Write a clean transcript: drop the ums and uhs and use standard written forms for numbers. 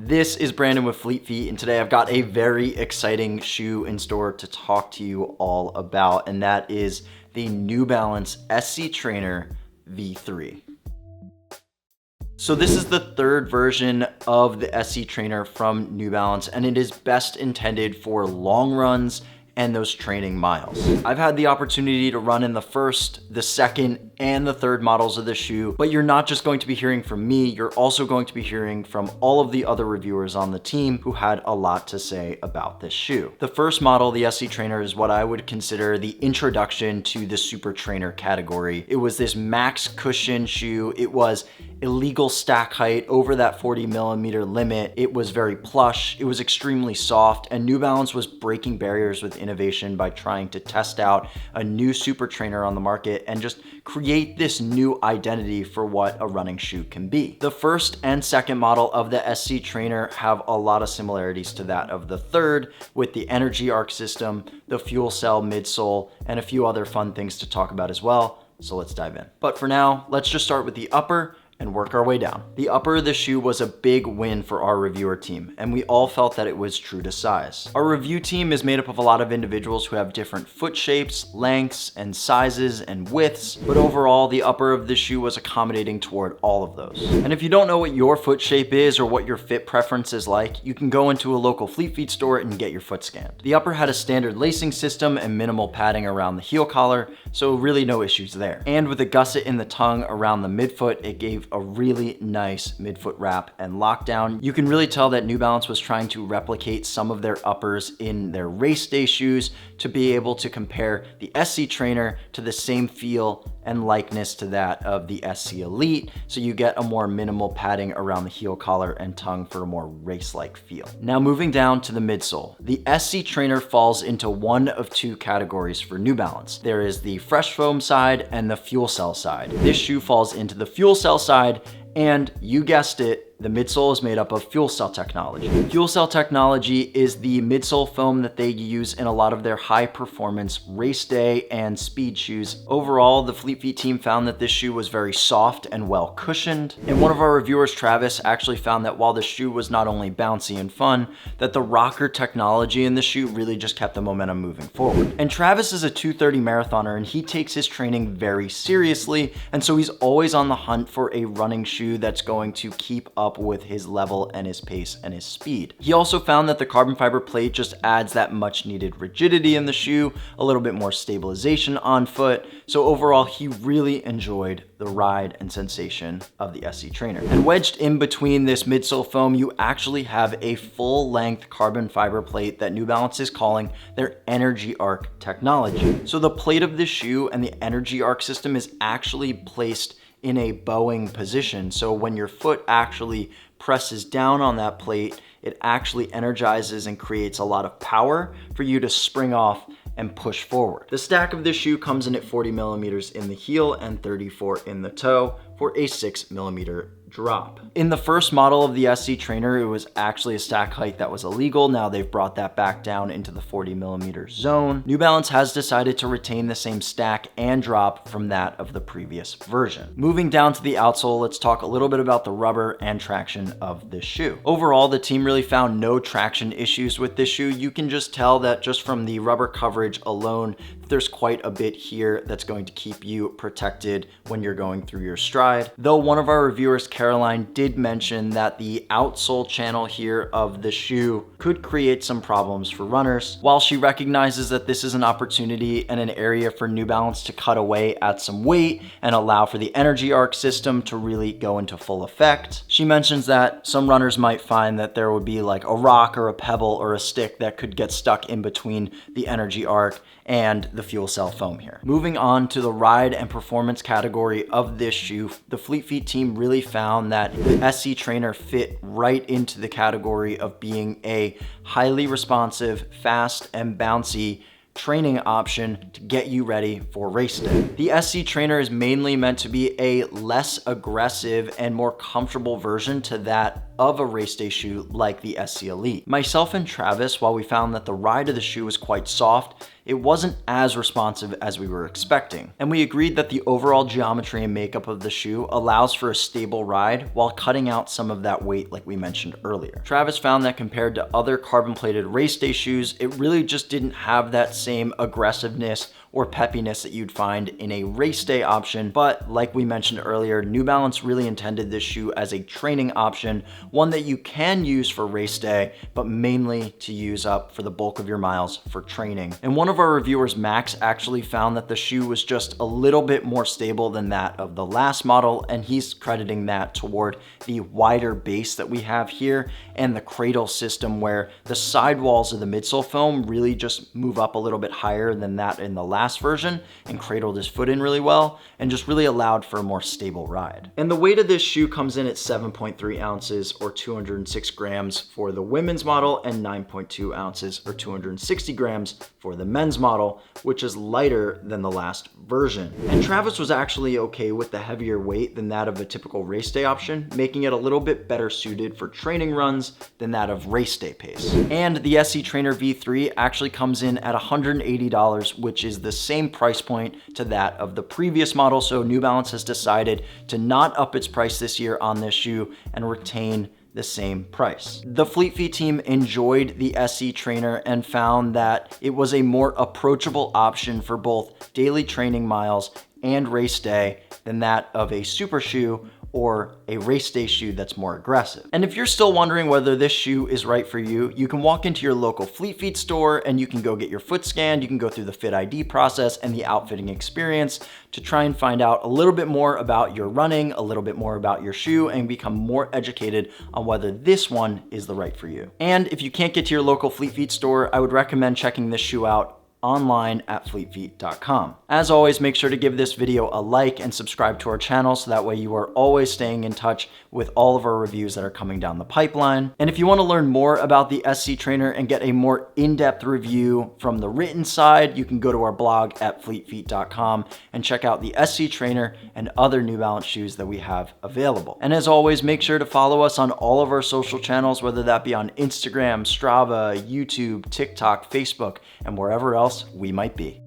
This is Brandon with Fleet Feet, and today I've got a very exciting shoe in store to talk to you all about, and that is the New Balance SC Trainer V3. So this is the third version of the SC Trainer from New Balance, and it is best intended for long runs and those training miles. I've had the opportunity to run in the first, the second, and the third models of the shoe, but you're not just going to be hearing from me, you're also going to be hearing from all of the other reviewers on the team who had a lot to say about this shoe. The first model, the SC Trainer, is what I would consider the introduction to the super trainer category. It was this max cushion shoe. It was illegal stack height over that 40mm limit. It was very plush, it was extremely soft, and New Balance was breaking barriers with innovation by trying to test out a new super trainer on the market and just create this new identity for what a running shoe can be. The first and second model of the SC Trainer have a lot of similarities to that of the third, with the energy arc system, the FuelCell midsole, and a few other fun things to talk about as well. So let's dive in. But for now, let's just start with the upper and work our way down. The upper of the shoe was a big win for our reviewer team, and we all felt that it was true to size. Our review team is made up of a lot of individuals who have different foot shapes, lengths, and sizes and widths, but overall, the upper of the shoe was accommodating toward all of those. And if you don't know what your foot shape is or what your fit preference is like, you can go into a local Fleet Feet store and get your foot scanned. The upper had a standard lacing system and minimal padding around the heel collar, so really no issues there. And with a gusset in the tongue around the midfoot, it gave a really nice midfoot wrap and lockdown. You can really tell that New Balance was trying to replicate some of their uppers in their race day shoes to be able to compare the SC Trainer to the same feel and likeness to that of the SC Elite, so you get a more minimal padding around the heel collar and tongue for a more race-like feel. Now moving down to the midsole. The SC Trainer falls into one of two categories for New Balance. There is the fresh foam side and the FuelCell side. This shoe falls into the FuelCell side, and you guessed it, the midsole is made up of FuelCell technology. FuelCell technology is the midsole foam that they use in a lot of their high performance race day and speed shoes. Overall, the Fleet Feet team found that this shoe was very soft and well cushioned. And one of our reviewers, Travis, actually found that while the shoe was not only bouncy and fun, that the rocker technology in the shoe really just kept the momentum moving forward. And Travis is a 2:30 marathoner, and he takes his training very seriously, and so he's always on the hunt for a running shoe that's going to keep up with his level and his pace and his speed. He also found that the carbon fiber plate just adds that much needed rigidity in the shoe, a little bit more stabilization on foot. So overall, he really enjoyed the ride and sensation of the SC Trainer. And wedged in between this midsole foam, you actually have a full length carbon fiber plate that New Balance is calling their energy arc technology. So the plate of the shoe and the energy arc system is actually placed in a bowing position. So when your foot actually presses down on that plate, it actually energizes and creates a lot of power for you to spring off and push forward. The stack of this shoe comes in at 40mm in the heel and 34 in the toe for a 6mm drop. In the first model of the SC Trainer, it was actually a stack height that was illegal. Now they've brought that back down into the 40mm zone. New Balance has decided to retain the same stack and drop from that of the previous version. Moving down to the outsole, let's talk a little bit about the rubber and traction of this shoe. Overall, the team really found no traction issues with this shoe. You can just tell that just from the rubber coverage alone, there's quite a bit here that's going to keep you protected when you're going through your stride. Though one of our reviewers, Caroline, did mention that the outsole channel here of the shoe could create some problems for runners. While she recognizes that this is an opportunity and an area for New Balance to cut away at some weight and allow for the energy arc system to really go into full effect, she mentions that some runners might find that there would be like a rock or a pebble or a stick that could get stuck in between the energy arc and the FuelCell foam here. Moving on to the ride and performance category of this shoe, the Fleet Feet team really found that the SC Trainer fit right into the category of being a highly responsive, fast, and bouncy training option to get you ready for race day. The SC Trainer is mainly meant to be a less aggressive and more comfortable version to that of a race day shoe like the SC Elite. Myself and Travis, while we found that the ride of the shoe was quite soft, it wasn't as responsive as we were expecting. And we agreed that the overall geometry and makeup of the shoe allows for a stable ride while cutting out some of that weight like we mentioned earlier. Travis found that compared to other carbon plated race day shoes, it really just didn't have that same aggressiveness or peppiness that you'd find in a race day option. But like we mentioned earlier, New Balance really intended this shoe as a training option, one that you can use for race day, but mainly to use up for the bulk of your miles for training. And one of our reviewers, Max, actually found that the shoe was just a little bit more stable than that of the last model, and he's crediting that toward the wider base that we have here and the cradle system, where the sidewalls of the midsole foam really just move up a little bit higher than that in the last version and cradled his foot in really well and just really allowed for a more stable ride. And the weight of this shoe comes in at 7.3 ounces or 206 grams for the women's model and 9.2 ounces or 260 grams for the men's model, which is lighter than the last version. And Travis was actually okay with the heavier weight than that of a typical race day option, making it a little bit better suited for training runs than that of race day pace. And the SC Trainer V3 actually comes in at $180, which is the same price point to that of the previous model. So New Balance has decided to not up its price this year on this shoe and retain the same price. The Fleet Feet team enjoyed the SC Trainer and found that it was a more approachable option for both daily training miles and race day than that of a super shoe or a race day shoe that's more aggressive. And if you're still wondering whether this shoe is right for you, you can walk into your local Fleet Feet store and you can go get your foot scanned. You can go through the Fit ID process and the outfitting experience to try and find out a little bit more about your running, a little bit more about your shoe, and become more educated on whether this one is the right for you. And if you can't get to your local Fleet Feet store, I would recommend checking this shoe out online at fleetfeet.com. As always, make sure to give this video a like and subscribe to our channel so that way you are always staying in touch with all of our reviews that are coming down the pipeline. And if you want to learn more about the SC Trainer and get a more in-depth review from the written side, you can go to our blog at fleetfeet.com and check out the SC Trainer and other New Balance shoes that we have available. And as always, make sure to follow us on all of our social channels, whether that be on Instagram, Strava, YouTube, TikTok, Facebook, and wherever else we might be.